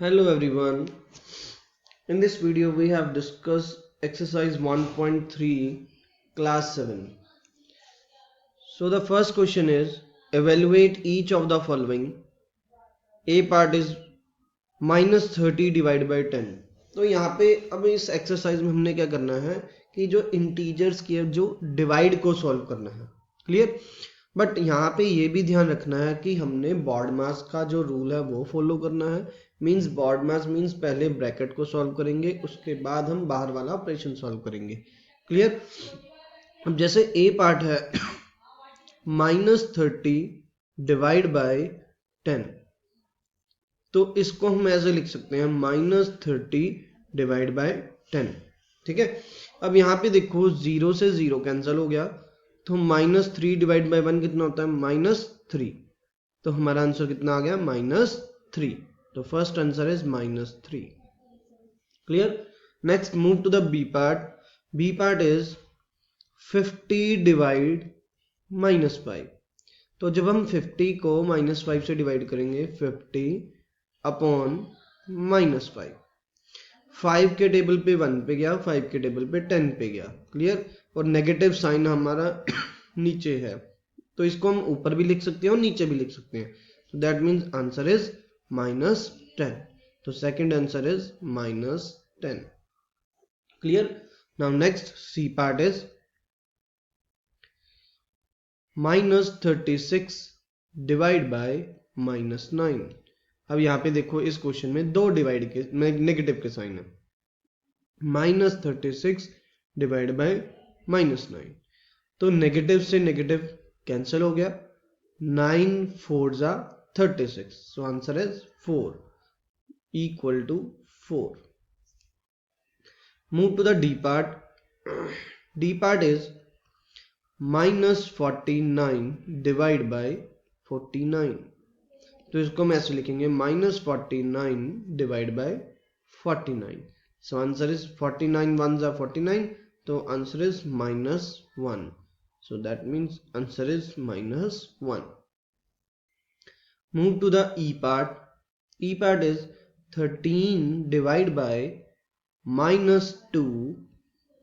Hello everyone. In this video we have discussed exercise 1.3 class 7. So the first question is evaluate each of the following. A part is -30 divided by 10. तो यहाँ पे अब इस exercise में हमने क्या करना है कि जो इंटीजर्स के जो डिवाइड को सॉल्व करना है. क्लियर. बट यहाँ पे ये भी ध्यान रखना है कि हमने बॉड मास का जो रूल है वो फॉलो करना है. मींस बॉड मास मींस पहले ब्रैकेट को सॉल्व करेंगे, उसके बाद हम बाहर वाला ऑपरेशन सॉल्व करेंगे. क्लियर. अब जैसे ए पार्ट है -30 डिवाइड बाय 10, तो इसको हम ऐसे लिख सकते हैं -30 डिवाइड बाय 10. ठीक है. अब यहाँ पे देखो 0 से 0 कैंसिल हो गया, तो -3 डिवाइड बाय 1 कितना होता है -3. तो हमारा आंसर कितना आ गया -3. तो first answer is -3. Clear. Next move to the B part. B part is 50 divide -5. तो जब हम 50 को -5 से डिवाइड करेंगे 50 अपॉन -5, 5 के टेबल पे 1 पे गया, 5 के टेबल पे 10 पे गया. क्लियर. और नेगेटिव साइन हमारा नीचे है, तो इसको हम ऊपर भी लिख सकते हैं और नीचे भी लिख सकते हैं. तो दैट मीन्स आंसर इज -10. तो second answer is -10. Clear. Now next C part is -36 divide by -9. अब यहाँ पे देखो इस क्वेश्चन में दो डिवाइड के नेगेटिव के साइन है. -36 डिवाइड बाय -9, तो नेगेटिव से नेगेटिव कैंसिल हो गया. 9 4 जा 36. So answer is 4 equal to 4. Move to the D part. D part is -49 divide by 49. तो इसको हम ऐसे लिखेंगे -49 divide by 49. So answer is 49 1 जा 49, तो answer is -1. So that means answer is -1. Move to the E part. E part is 13 divided by -2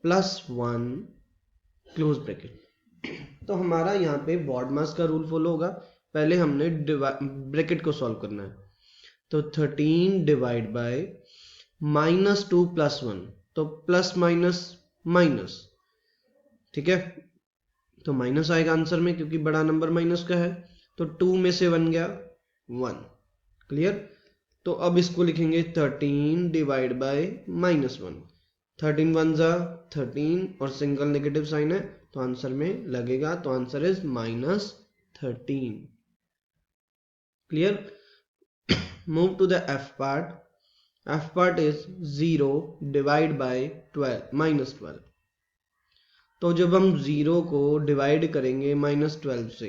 plus 1 close bracket. तो हमारा यहाँ पे बॉड मास का रूल फॉलो होगा. पहले हमने ब्रैकेट को सॉल्व करना है. तो 13 डिवाइड बाय -2 प्लस 1, तो प्लस माइनस माइनस. ठीक है. तो माइनस आएगा आंसर में क्योंकि बड़ा नंबर माइनस का है. तो 2 में से 1 गया 1. क्लियर. तो अब इसको लिखेंगे 13 डिवाइड बाय -1. 13 1 जा 13 और सिंगल नेगेटिव साइन है, तो आंसर में लगेगा. तो answer is -13. Clear. Move to the F part. F part is 0 divide by 12. तो जब हम 0 को डिवाइड करेंगे -12 से,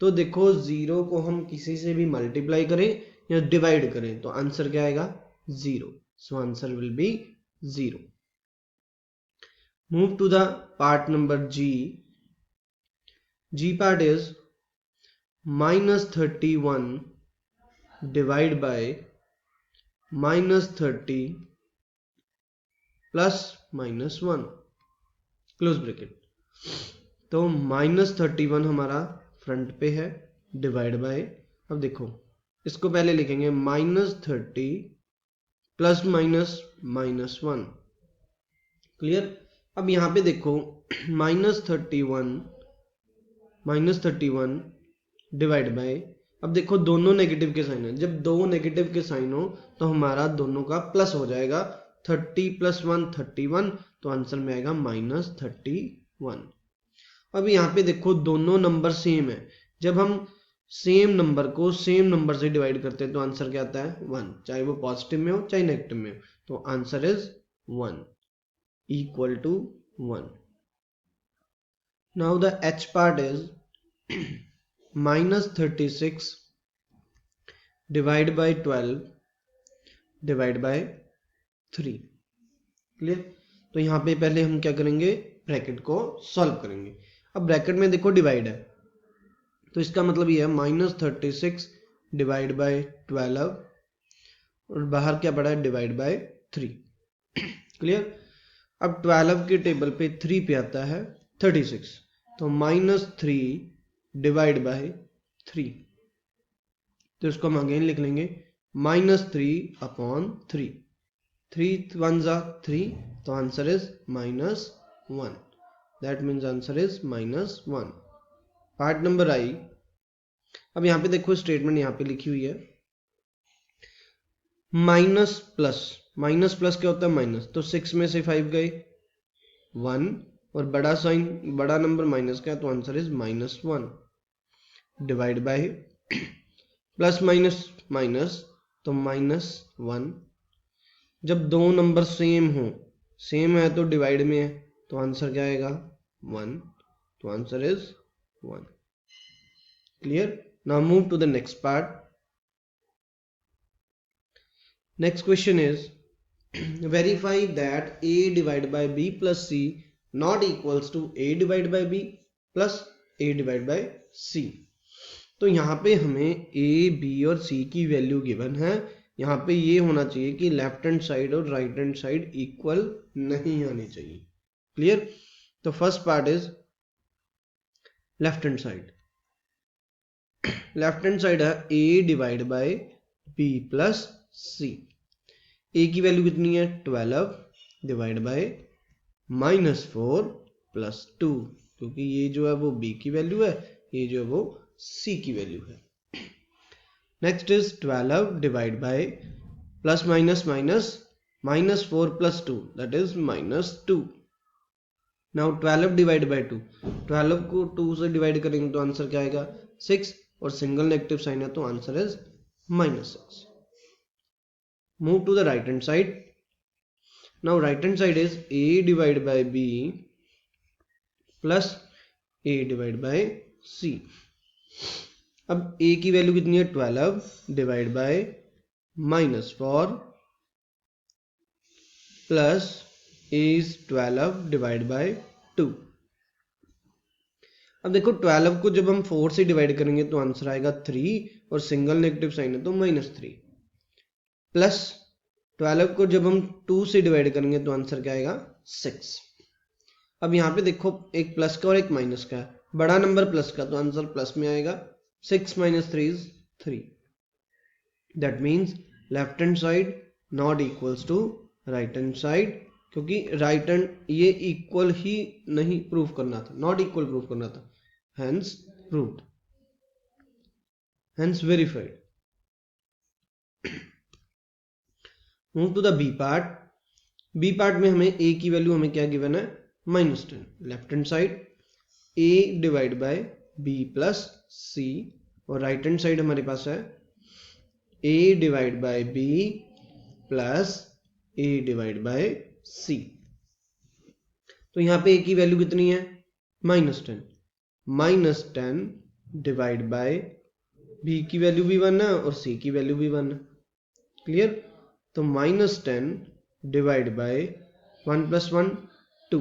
तो देखो 0 को हम किसी से भी मल्टीप्लाई करें या डिवाइड करें तो आंसर क्या आएगा 0. So answer will be 0. Move to the part number G. G part is -31 divide by -30 plus -1 close bracket. तो -31 हमारा फ्रंट पे है डिवाइड बाय. अब देखो इसको पहले लिखेंगे -30 प्लस -1. क्लियर. अब यहाँ पे देखो -31 डिवाइड बाय. अब देखो दोनों नेगेटिव के साइन है. जब दो नेगेटिव के साइन हो तो हमारा दोनों का प्लस हो जाएगा. 30 + 1 31, तो आंसर में आएगा -31. अब यहाँ पे देखो दोनों नंबर सेम है. जब हम सेम नंबर को सेम नंबर से डिवाइड करते हैं तो आंसर क्या आता है 1, चाहे वो पॉजिटिव में हो चाहे नेगेटिव में हो. तो answer is 1 equal to 1. Now the H part is -36 divide by 12 divide by 3. Clear. तो यहाँ पे पहले हम क्या करेंगे ब्रैकेट को सॉल्व करेंगे. अब ब्रैकेट में देखो डिवाइड है, तो इसका मतलब ये है -36 डिवाइड बाय 12 और बाहर क्या पड़ा है, डिवाइड बाय 3। क्लियर। अब 12 के टेबल पे 3 पे आता है 36, तो -3 डिवाइड बाय 3, तो इसको हम अगेन लिख लेंगे -3 अपॉन 3, 3 1 जा 3, तो answer is -1, that means answer is -1। Part number I. अब यहाँ पे देखो स्टेटमेंट यहाँ पे लिखी हुई है, माइनस प्लस क्या होता है, माइनस, तो 6 में से 5 गए 1, और बड़ा साइन, बड़ा नंबर माइनस का है, तो answer is -1 divide by plus minus minus, तो -1। जब दो नंबर सेम हो, सेम है तो डिवाइड में है, तो आंसर क्या आएगा 1, तो answer is 1। Clear. Now move to the next part. Next question is verify that a divided by b plus c not equals to a divided by b plus a divided by c। तो यहाँ पे हमें a, b और c की value given है। यहाँ पे ये होना चाहिए कि लेफ्ट हैंड साइड और राइट हैंड साइड इक्वल नहीं आनी चाहिए। क्लियर। तो first part is left hand side. Left hand side है a divide by b plus c। a की वैल्यू कितनी है 12 डिवाइड बाय -4 प्लस 2, क्योंकि ये जो है वो b की वैल्यू है, ये जो है वो c की वैल्यू है। Next is 12 divide bye plus minus minus -4 plus 2, that is -2। Now 12 divide bye 2, 12 को 2 से डिवाइड करेंगे तो आंसर क्या आएगा 6, और सिंगल नेगेटिव साइन है तो answer is -6। Move to the right hand side. Now right hand side is a divided by b plus a divided by c। अब a की वैल्यू कितनी है 12 divide bye -4 plus a is 12 divide bye 2। अब देखो 12 को जब हम 4 से डिवाइड करेंगे तो आंसर आएगा 3, और सिंगल नेगेटिव साइन है तो -3, प्लस 12 को जब हम 2 से डिवाइड करेंगे तो आंसर क्या आएगा 6। अब यहाँ पे देखो एक प्लस का और एक माइनस का है, बड़ा नंबर प्लस का, तो आंसर प्लस में आएगा। 6 - 3 is 3, that means left hand side not equals to right hand side, क्योंकि राइट हैंड ये इक्वल ही नहीं प्रूव करना था, नॉट इक्वल प्रूव करना था, hence proved, hence verified. Move to the B part. B part में हमें a की वैल्यू हमें क्या गिवन है -10। Left hand side a divide by b plus c, और राइट हैंड साइड हमारे पास है a divide by b plus a divide bye c। तो यहाँ पे a की वैल्यू कितनी है -10, -10 डिवाइड बाय b की वैल्यू भी 1 है और c की वैल्यू भी 1 है। क्लियर। तो -10 डिवाइड बाय 1 + 1 2।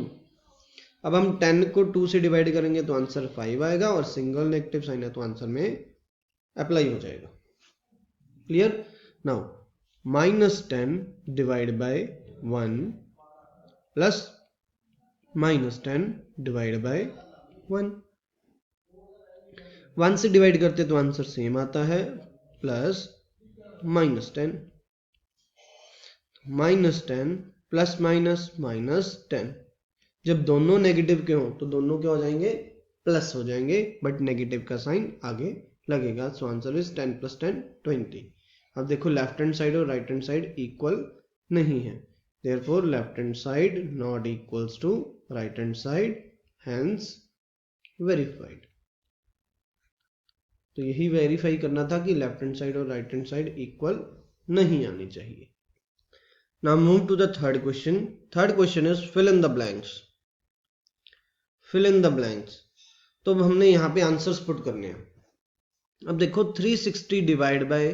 अब हम 10 को 2 से डिवाइड करेंगे तो आंसर 5 आएगा, और सिंगल नेगेटिव साइन है तो आंसर में अप्लाई हो जाएगा। Clear. Now -10 divide by 1 plus -10 divide by 1। 1 से डिवाइड करते तो आंसर सेम आता है, प्लस -10 -10 प्लस माइनस -10। जब दोनों नेगेटिव के हों तो दोनों क्या हो जाएंगे प्लस हो जाएंगे, बट नेगेटिव का साइन आगे लगेगा। So answer is 10 + 10 20। अब देखो लेफ्ट हैंड साइड और राइट हैंड साइड इक्वल नहीं है, therefore left hand side not equals to right hand side, hence verified. तो यही वेरीफाई करना था कि लेफ्ट हैंड साइड और राइट हैंड साइड इक्वल नहीं आनी चाहिए। Now move to the third question. Third question is fill in the blanks. Fill in the blanks. तो हमने यहाँ पे आंसर्स पुट करने हैं। अब देखो 360 divide by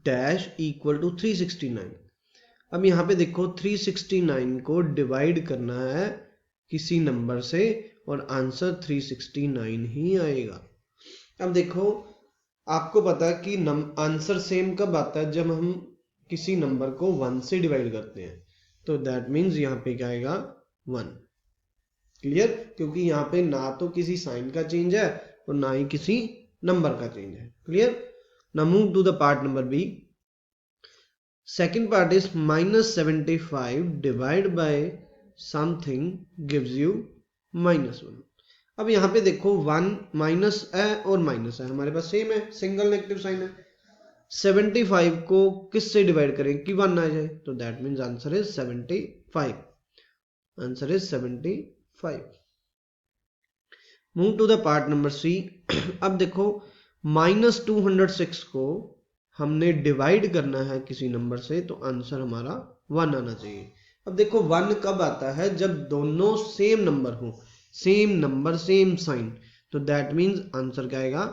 dash equal to 369। अब यहाँ पे देखो 369 को डिवाइड करना है किसी नंबर से, और आंसर 369 ही आएगा। अब देखो आपको पता है कि आंसर सेम कब आता है, जब हम किसी नंबर को 1 से डिवाइड करते हैं तो दैट मीन्स यहाँ पे क्या आएगा 1। क्लियर? क्योंकि यहाँ पे ना तो किसी साइन का चेंज है और ना ही किसी नंबर का चेंज है। Clear? Now move to the part number B. Second part is -75 divide by something gives you -1। अब यहाँ पे देखो 1 माइनस है और माइनस है, हमारे पास सेम है, सिंगल नेगेटिव साइन है। 75 को किस से डिवाइड करें कि 1 आ जाए, तो that means answer is 75। Answer is 75। Move to the part number C. अब देखो -206 को हमने डिवाइड करना है किसी नंबर से, तो आंसर हमारा 1 आना चाहिए। अब देखो 1 कब आता है, जब दोनों सेम नंबर हो, सेम नंबर सेम साइन, तो दैट मीन्स आंसर क्या आएगा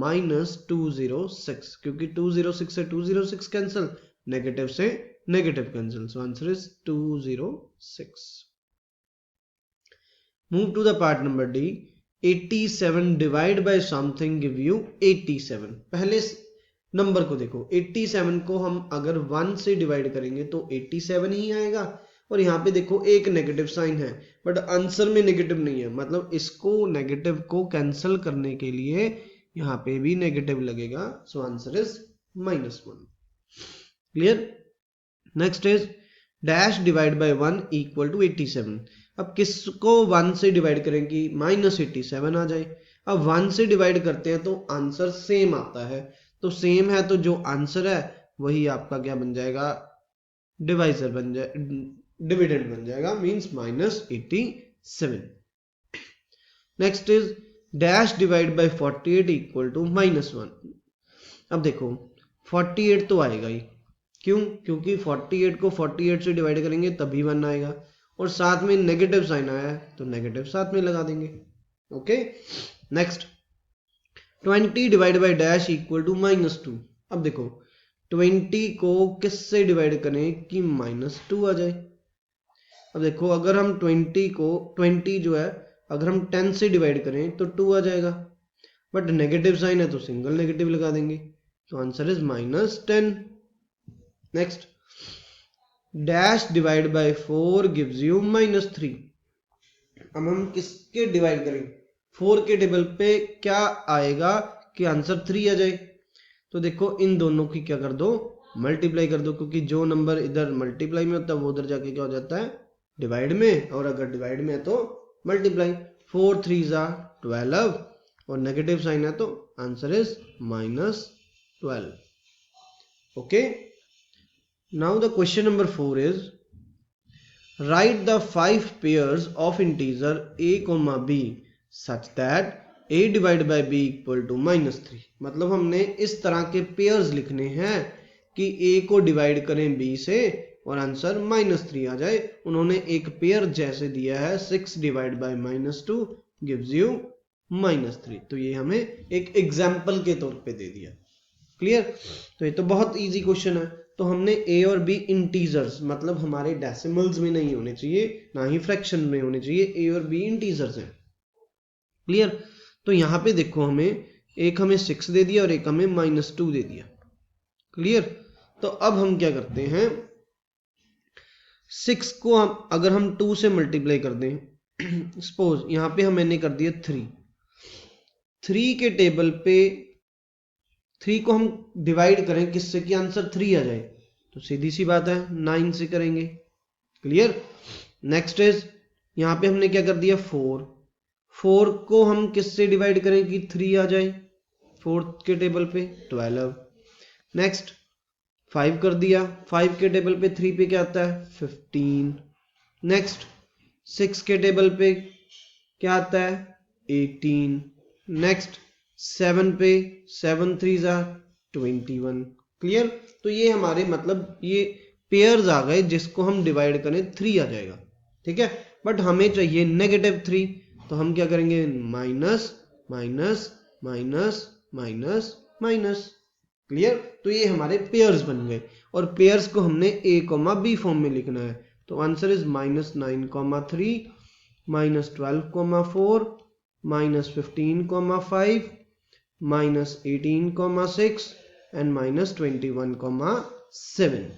-206, क्योंकि 206 से 206 कैंसिल, नेगेटिव से negative cancel, so answer is 206। Move to the part number D. 87 divide by something give you 87। पहले नंबर को देखो, 87 को हम अगर 1 से डिवाइड करेंगे तो 87 ही आएगा, और यहाँ पे देखो एक नेगेटिव साइन है बट आंसर में नेगेटिव नहीं है, मतलब इसको नेगेटिव को कैंसिल करने के लिए यहाँ पे भी नेगेटिव लगेगा, so answer is -1। Clear? Next is dash divide by 1 equal to 87। अब किसको 1 से डिवाइड करें कि -87 आ जाए। अब 1 से डिवाइड करते हैं तो आंसर सेम आता है, तो सेम है तो जो आंसर है वही आपका क्या बन जाएगा, डिवाइजर बन जाए, डिविडेंड बन जाएगा, means -87। Next is dash divide by 48 equal to -1। अब देखो 48 तो आएगा ही, क्यों? क्योंकि 48 को 48 से डिवाइड करेंगे तभी 1 आएगा, और साथ में नेगेटिव साइन आया है तो नेगेटिव साथ में लगा देंगे। Okay, next 20 divide by dash equal to -2। अब देखो 20 को किस से डिवाइड करें कि -2 आ जाए। अब देखो अगर हम 20 जो है अगर हम 10 से डिवाइड करें तो 2 आ जाएगा, बट नेगेटिव साइन है तो सिंगल नेगेटिव लगा देंगे, तो answer is -10। Next dash divide bye 4 gives you -3। अब हम किसके डिवाइड करें, 4 के टेबल पे क्या आएगा कि आंसर 3 आ जाए, तो देखो इन दोनों की क्या कर दो, मल्टीप्लाई कर दो, क्योंकि जो नंबर इधर मल्टीप्लाई में होता है वो उधर जाके क्या हो जाता है, डिवाइड में, और अगर डिवाइड में है तो मल्टीप्लाई। 4 3 12 और नेगेटिव साइन है तो answer is -12। Okay, now the question number 4 is write the 5 pairs of integer a, b such that a divide by b equal to -3। मतलब हमने इस तरह के पेयर्स लिखने हैं कि a को डिवाइड करें b से और आंसर -3 आ जाए। उन्होंने एक पेयर जैसे दिया है 6 डिवाइड बाय -2 गिव्स यू -3, तो ये हमें एक एग्जाम्पल के तौर पे दे दिया। क्लियर? तो ये तो बहुत इजी क्वेश्चन है। तो हमने a और b इंटीजर्स, मतलब हमारे डेसिमल्स में नहीं होने चाहिए, ना ही फ्रैक्शन में होने चाहिए, a और b इंटीजर्स हैं। क्लियर? तो यहाँ पे देखो एक हमें 6 दे दिया और एक हमें -2 दे दिया। क्लियर? तो अब हम क्या करते हैं, 6 को हम अगर हम 2 से मल्टीप्लाई कर दें, सपोज यहाँ पे मैंने कर दिया 3 के टेबल पे 3 को हम डिवाइड करें किससे कि आंसर 3 आ जाए, तो सीधी सी बात है 9 से करेंगे। क्लियर? नेक्स्ट इज यहाँ पे हमने क्या कर दिया 4 को हम किससे डिवाइड करें कि 3 आ जाए, 4 के टेबल पे 12। नेक्स्ट 5 कर दिया, 5 के टेबल पे 3 पे क्या आता है 15। नेक्स्ट 6 के टेबल पे क्या आता है 18। नेक्स्ट 7 पे 7 3 21। क्लियर? तो ये हमारे मतलब ये पेयर्स आ गए, जिसको हम डिवाइड करें 3 आ जाएगा। ठीक है, बट हमें चाहिए -3, तो हम क्या करेंगे minus minus minus minus minus. Clear? तो ये हमारे पेयर्स बन गए, और पेयर्स को हमने a, b फॉर्म में लिखना है, तो आंसर इज -9, 3 -12, 4 -15, 5 -18, 6 एंड -21, 7.